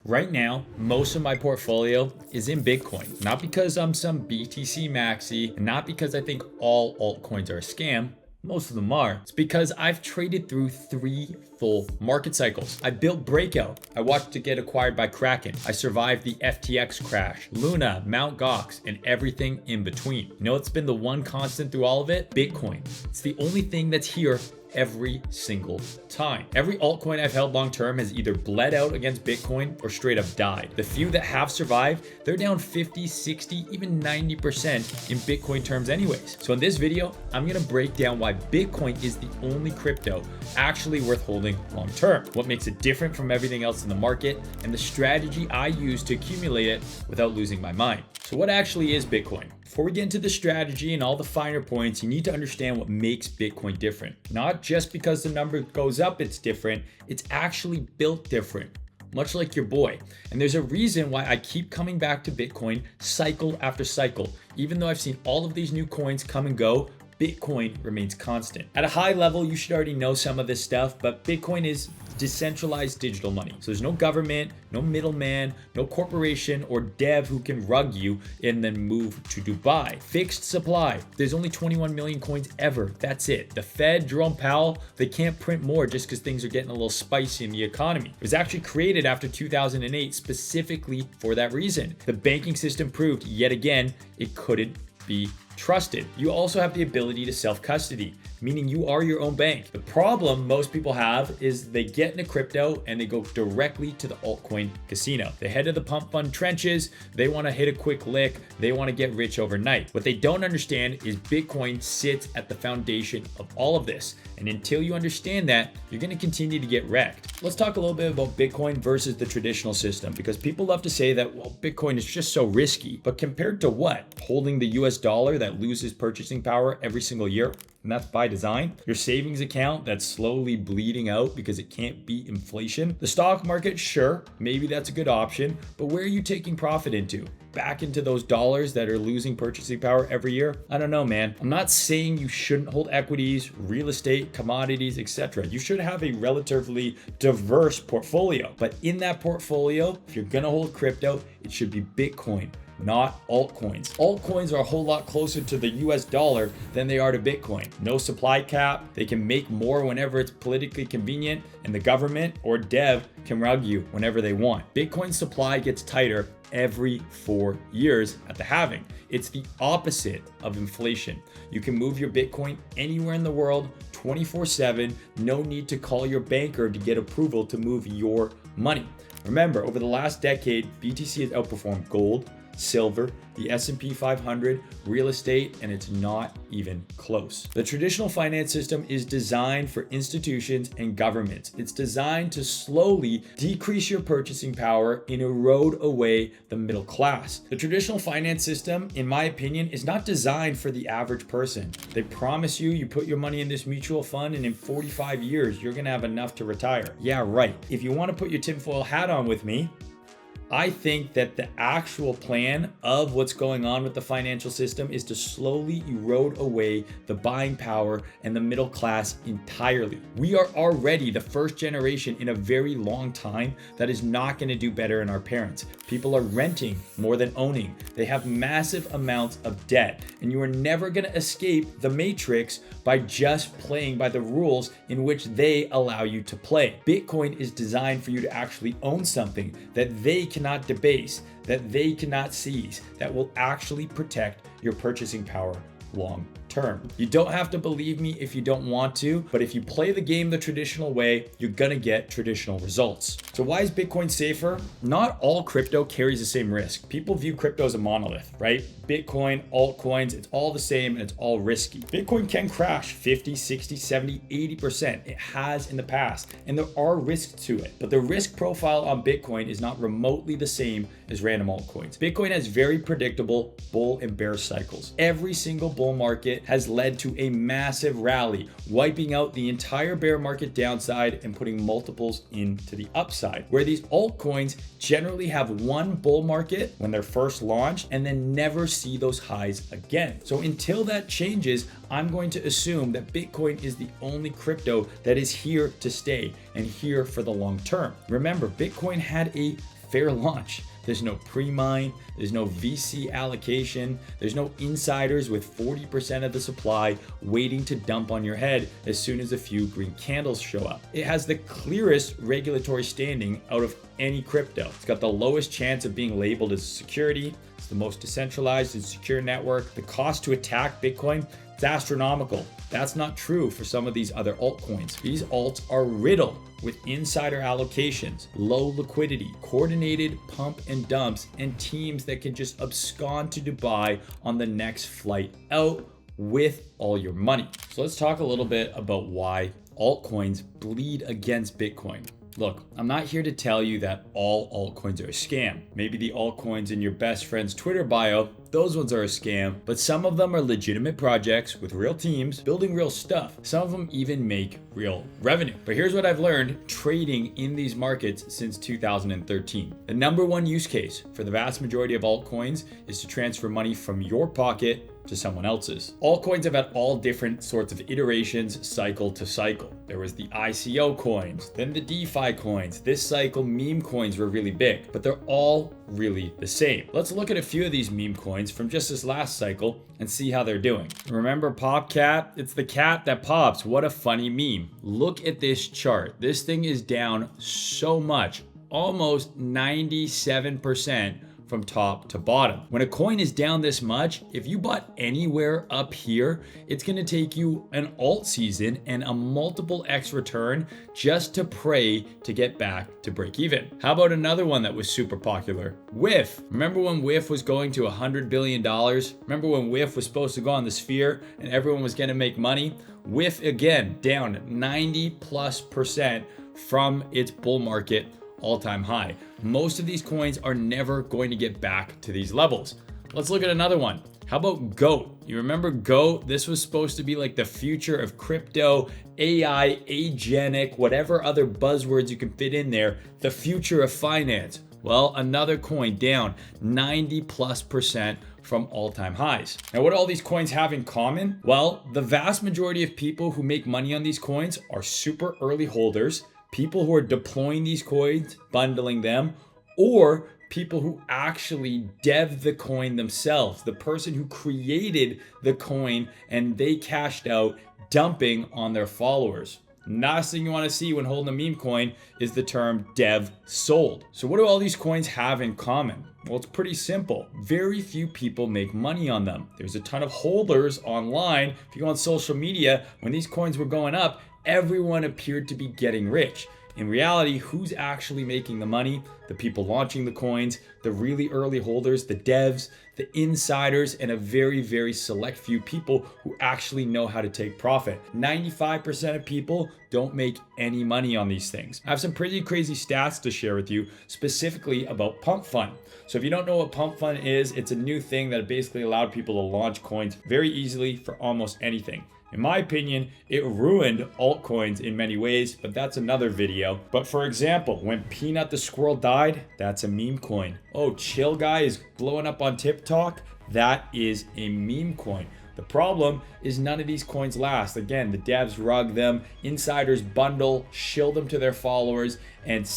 Right now, most of my portfolio is in Bitcoin. Not because I'm some BTC maxi, and not because I think all altcoins are a scam. Most of them are. It's because I've traded through 3 full market cycles. I built Breakout. I watched it get acquired by Kraken. I survived the FTX crash, Luna, Mt. Gox, and everything in between. You know what's been the one constant through all of it? Bitcoin. It's the only thing that's here every single time. Every altcoin I've held long term has either bled out against Bitcoin or straight up died. The few that have survived, they're down 50, 60, even 90% in Bitcoin terms anyways. So in this video, I'm gonna break down why Bitcoin is the only crypto actually worth holding long term, what makes it different from everything else in the market, and the strategy I use to accumulate it without losing my mind. So what actually is Bitcoin? Before we get into the strategy and all the finer points, you need to understand what makes Bitcoin different. Not just because the number goes up, it's different. It's actually built different, much like your boy. And there's a reason why I keep coming back to Bitcoin cycle after cycle. Even though I've seen all of these new coins come and go, Bitcoin remains constant. At a high level, you should already know some of this stuff, but Bitcoin is decentralized digital money. So there's no government, no middleman, no corporation or dev who can rug you and then move to Dubai. Fixed supply. There's only 21 million coins ever. That's it. The Fed, Jerome Powell, they can't print more just because things are getting a little spicy in the economy. It was actually created after 2008 specifically for that reason. The banking system proved yet again it couldn't be trusted. You also have the ability to self-custody, meaning you are your own bank. The problem most people have is they get into crypto and they go directly to the altcoin casino. They head to the pump fund trenches, they want to hit a quick lick, they want to get rich overnight. What they don't understand is Bitcoin sits at the foundation of all of this. And until you understand that, you're going to continue to get wrecked. Let's talk a little bit about Bitcoin versus the traditional system, because people love to say that, well, Bitcoin is just so risky. But compared to what? Holding the US dollar that loses purchasing power every single year? And that's by design. Your savings account that's slowly bleeding out because it can't beat inflation. The stock market, sure, maybe that's a good option, but where are you taking profit into? Back into those dollars that are losing purchasing power every year? I don't know, man. I'm not saying you shouldn't hold equities, real estate, commodities, etc. You should have a relatively diverse portfolio. But in that portfolio, if you're gonna hold crypto, it should be Bitcoin, not altcoins. Altcoins are a whole lot closer to the US dollar than they are to Bitcoin. No supply cap, they can make more whenever it's politically convenient, and the government or dev can rug you whenever they want. Bitcoin supply gets tighter every 4 years at the halving. It's the opposite of inflation. You can move your Bitcoin anywhere in the world 24/7. No need to call your banker to get approval to move your money. Remember, over the last decade, BTC has outperformed gold, silver, the S&P 500, real estate, and it's not even close. The traditional finance system is designed for institutions and governments. It's designed to slowly decrease your purchasing power and erode away the middle class. The traditional finance system, in my opinion, is not designed for the average person. They promise you put your money in this mutual fund and in 45 years, you're gonna have enough to retire. Yeah, right. If you wanna put your tinfoil hat on with me, I think that the actual plan of what's going on with the financial system is to slowly erode away the buying power and the middle class entirely. We are already the first generation in a very long time that is not going to do better than our parents. People are renting more than owning. They have massive amounts of debt, and you are never going to escape the matrix by just playing by the rules in which they allow you to play. Bitcoin is designed for you to actually own something that they cannot debase, that they cannot seize, that will actually protect your purchasing power long term. You don't have to believe me if you don't want to, but if you play the game the traditional way, you're gonna get traditional results. So why is Bitcoin safer? Not all crypto carries the same risk. People view crypto as a monolith, right? Bitcoin, altcoins, it's all the same and it's all risky. Bitcoin can crash 50, 60, 70, 80%. It has in the past, and there are risks to it. But the risk profile on Bitcoin is not remotely the same as random altcoins. Bitcoin has very predictable bull and bear cycles. Every single bull market has led to a massive rally, wiping out the entire bear market downside and putting multiples into the upside. Where these altcoins generally have one bull market when they're first launched and then never see those highs again. So until that changes, I'm going to assume that Bitcoin is the only crypto that is here to stay and here for the long term. Remember, Bitcoin had a fair launch. There's no pre-mine, there's no VC allocation, there's no insiders with 40% of the supply waiting to dump on your head as soon as a few green candles show up. It has the clearest regulatory standing out of any crypto. It's got the lowest chance of being labeled as a security. It's the most decentralized and secure network. The cost to attack Bitcoin, it's astronomical. That's not true for some of these other altcoins. These alts are riddled with insider allocations, low liquidity, coordinated pump and dumps, and teams that can just abscond to Dubai on the next flight out with all your money. So let's talk a little bit about why altcoins bleed against Bitcoin. Look, I'm not here to tell you that all altcoins are a scam. Maybe the altcoins in your best friend's Twitter bio, those ones are a scam, but some of them are legitimate projects with real teams building real stuff. Some of them even make real revenue. But here's what I've learned trading in these markets since 2013. The number one use case for the vast majority of altcoins is to transfer money from your pocket to someone else's. Altcoins have had all different sorts of iterations, cycle to cycle. There was the ICO coins, then the DeFi coins. This cycle, meme coins were really big, but they're all really the same. Let's look at a few of these meme coins from just this last cycle and see how they're doing. Remember PopCat? It's the cat that pops. What a funny meme. Look at this chart. This thing is down so much, almost 97% from top to bottom. When a coin is down this much, if you bought anywhere up here, it's gonna take you an alt season and a multiple X return just to pray to get back to break even. How about another one that was super popular? WIF. Remember when WIF was going to $100 billion? Remember when WIF was supposed to go on the sphere and everyone was gonna make money? WIF again, down 90+% from its bull market all-time high. Most of these coins are never going to get back to these levels. Let's look at another one. How about GOAT? You remember GOAT? This was supposed to be like the future of crypto, AI, agenic, whatever other buzzwords you can fit in there, the future of finance. Well, another coin down 90+% from all-time highs. Now, what do all these coins have in common? Well, the vast majority of people who make money on these coins are super early holders, people who are deploying these coins, bundling them, or people who actually dev the coin themselves, the person who created the coin and they cashed out, dumping on their followers. Last thing you want to see when holding a meme coin is the term dev sold. So what do all these coins have in common? Well, it's pretty simple. Very few people make money on them. There's a ton of holders online. If you go on social media, when these coins were going up, everyone appeared to be getting rich. In reality, who's actually making the money? The people launching the coins, the really early holders, the devs, the insiders, and a very, very select few people who actually know how to take profit. 95% of people don't make any money on these things. I have some pretty crazy stats to share with you, specifically about Pump Fund. So if you don't know what Pump Fund is, it's a new thing that basically allowed people to launch coins very easily for almost anything. In my opinion, it ruined altcoins in many ways, but that's another video. But for example, when Peanut the squirrel died, that's a meme coin. Oh, Chill Guy is blowing up on TikTok, that is a meme coin. The problem is none of these coins last. Again, the devs rug them, insiders bundle, shill them to their followers, and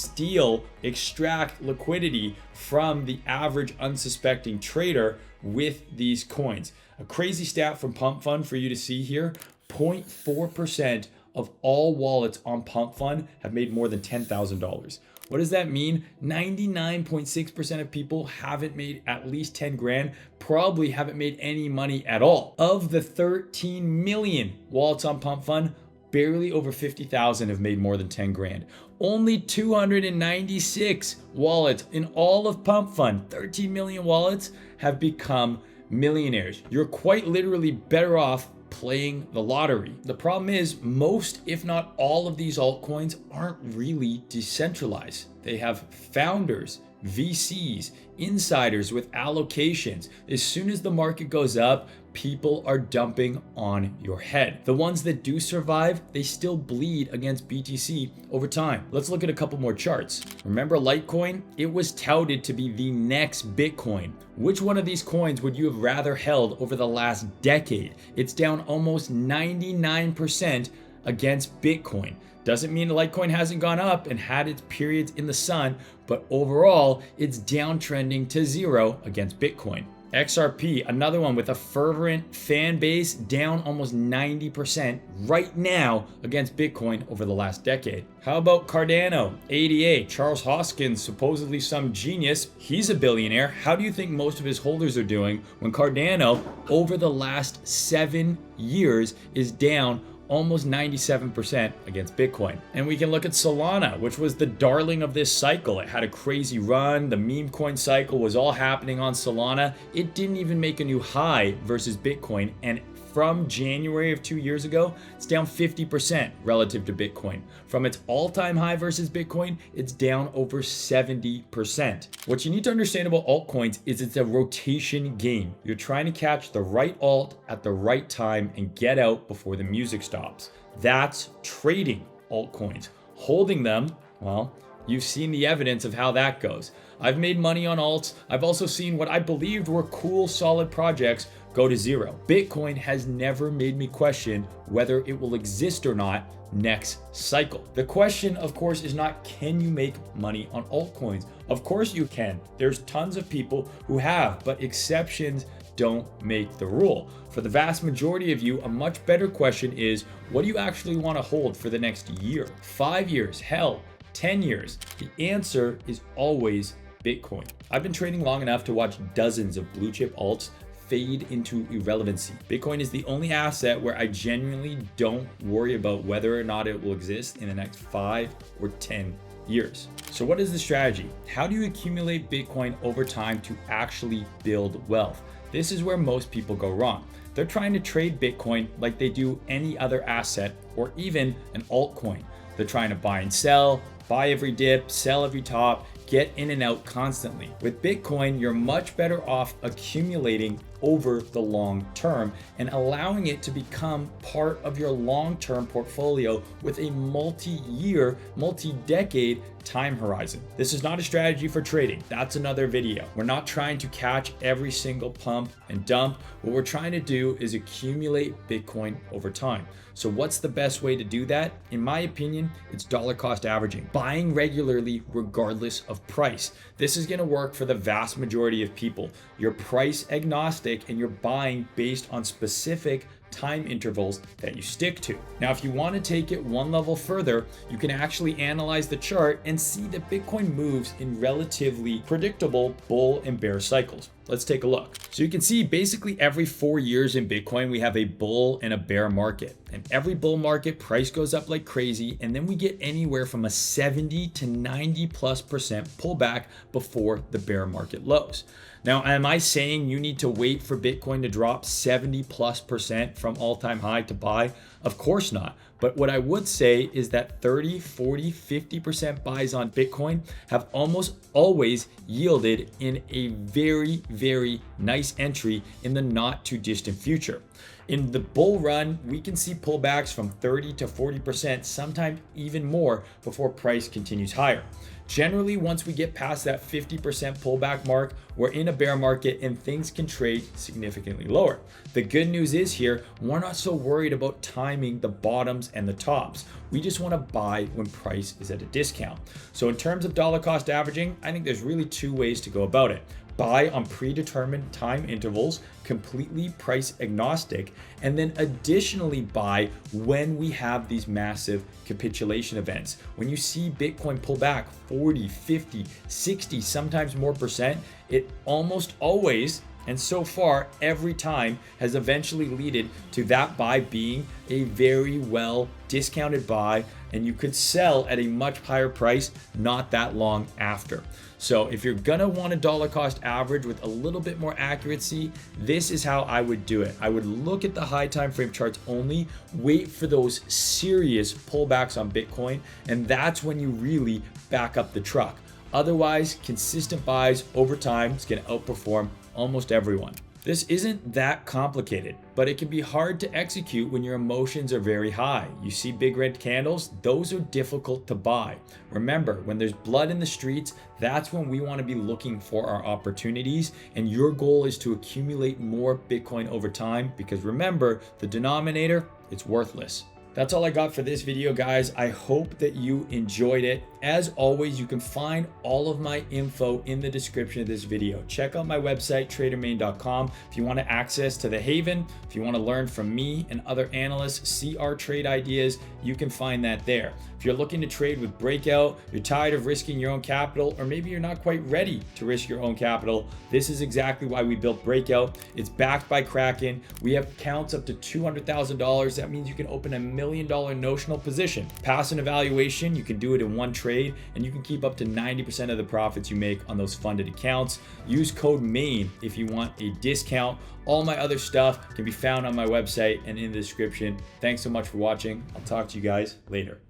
extract liquidity from the average unsuspecting trader with these coins. A crazy stat from Pump Fund for you to see here, 0.4% of all wallets on Pump Fund have made more than $10,000. What does that mean? 99.6% of people haven't made at least 10 grand, probably haven't made any money at all. Of the 13 million wallets on Pump Fund, barely over 50,000 have made more than 10 grand. Only 296 wallets in all of Pump Fund, 13 million wallets, have become millionaires. You're quite literally better off playing the lottery. The problem is most, if not all of these altcoins aren't really decentralized. They have founders, VCs, insiders with allocations. As soon as the market goes up, people are dumping on your head. The ones that do survive, they still bleed against BTC over time. Let's look at a couple more charts. Remember Litecoin? It was touted to be the next Bitcoin. Which one of these coins would you have rather held over the last decade? It's down almost 99% against Bitcoin. Doesn't mean Litecoin hasn't gone up and had its periods in the sun, but overall, it's downtrending to 0 against Bitcoin. XRP, another one with a fervent fan base, down almost 90% right now against Bitcoin over the last decade. How about Cardano, ADA, Charles Hoskins, supposedly some genius, he's a billionaire. How do you think most of his holders are doing when Cardano over the last 7 years is down almost 97% against Bitcoin? And we can look at Solana, which was the darling of this cycle. It had a crazy run. The meme coin cycle was all happening on Solana. It didn't even make a new high versus Bitcoin. And from January of 2 years ago, it's down 50% relative to Bitcoin. From its all-time high versus Bitcoin, it's down over 70%. What you need to understand about altcoins is it's a rotation game. You're trying to catch the right alt at the right time and get out before the music stops. That's trading altcoins. Holding them, well, you've seen the evidence of how that goes. I've made money on alts. I've also seen what I believed were cool, solid projects go to 0. Bitcoin has never made me question whether it will exist or not next cycle. The question, of course, is not can you make money on altcoins? Of course you can. There's tons of people who have, but exceptions don't make the rule. For the vast majority of you, a much better question is, what do you actually want to hold for the next year, 5 years, hell, 10 years? The answer is always Bitcoin. I've been trading long enough to watch dozens of blue chip alts fade into irrelevancy. Bitcoin is the only asset where I genuinely don't worry about whether or not it will exist in the next 5 or 10 years. So what is the strategy? How do you accumulate Bitcoin over time to actually build wealth? This is where most people go wrong. They're trying to trade Bitcoin like they do any other asset or even an altcoin. They're trying to buy and sell, buy every dip, sell every top, get in and out constantly. With Bitcoin, you're much better off accumulating over the long term and allowing it to become part of your long-term portfolio with a multi-year, multi-decade time horizon. This is not a strategy for trading. That's another video. We're not trying to catch every single pump and dump. What we're trying to do is accumulate Bitcoin over time. So what's the best way to do that? In my opinion, it's dollar cost averaging, buying regularly regardless of price. This is going to work for the vast majority of people. You're price agnostic and you're buying based on specific time intervals that you stick to. Now, if you want to take it one level further, you can actually analyze the chart and see that Bitcoin moves in relatively predictable bull and bear cycles. Let's take a look. So you can see basically every 4 years in Bitcoin, we have a bull and a bear market. And every bull market, price goes up like crazy. And then we get anywhere from a 70 to 90+% pullback before the bear market lows. Now, am I saying you need to wait for Bitcoin to drop 70+% from all-time high to buy? Of course not. But what I would say is that 30, 40, 50% buys on Bitcoin have almost always yielded in a very, very nice entry in the not too distant future. In the bull run, we can see pullbacks from 30 to 40%, sometimes even more before price continues higher. Generally, once we get past that 50% pullback mark, we're in a bear market and things can trade significantly lower. The good news is here, we're not so worried about timing the bottoms and the tops. We just want to buy when price is at a discount. So in terms of dollar cost averaging, I think there's really 2 ways to go about it. Buy on predetermined time intervals, completely price agnostic, and then additionally buy when we have these massive capitulation events. When you see Bitcoin pull back 40, 50, 60, sometimes more percent, it almost always, and so far every time, has eventually led to that buy being a very well discounted buy, and you could sell at a much higher price not that long after. So if you're gonna want a dollar cost average with a little bit more accuracy, this is how I would do it. I would look at the high time frame charts only, wait for those serious pullbacks on Bitcoin, and that's when you really back up the truck. Otherwise, consistent buys over time is gonna outperform almost everyone. This isn't that complicated, but it can be hard to execute when your emotions are very high. You see big red candles, those are difficult to buy. Remember, when there's blood in the streets, that's when we want to be looking for our opportunities, and your goal is to accumulate more Bitcoin over time because remember, the denominator, it's worthless. That's all I got for this video, guys. I hope that you enjoyed it. As always, you can find all of my info in the description of this video. Check out my website, tradermain.com. If you want to access to the Haven, if you want to learn from me and other analysts, see our trade ideas, you can find that there. If you're looking to trade with Breakout, you're tired of risking your own capital, or maybe you're not quite ready to risk your own capital, this is exactly why we built Breakout. It's backed by Kraken. We have accounts up to $200,000. That means you can open $1 million notional position. Pass an evaluation, you can do it in one trade, and you can keep up to 90% of the profits you make on those funded accounts. Use code MAIN if you want a discount. All my other stuff can be found on my website and in the description. Thanks so much for watching. I'll talk to you guys later.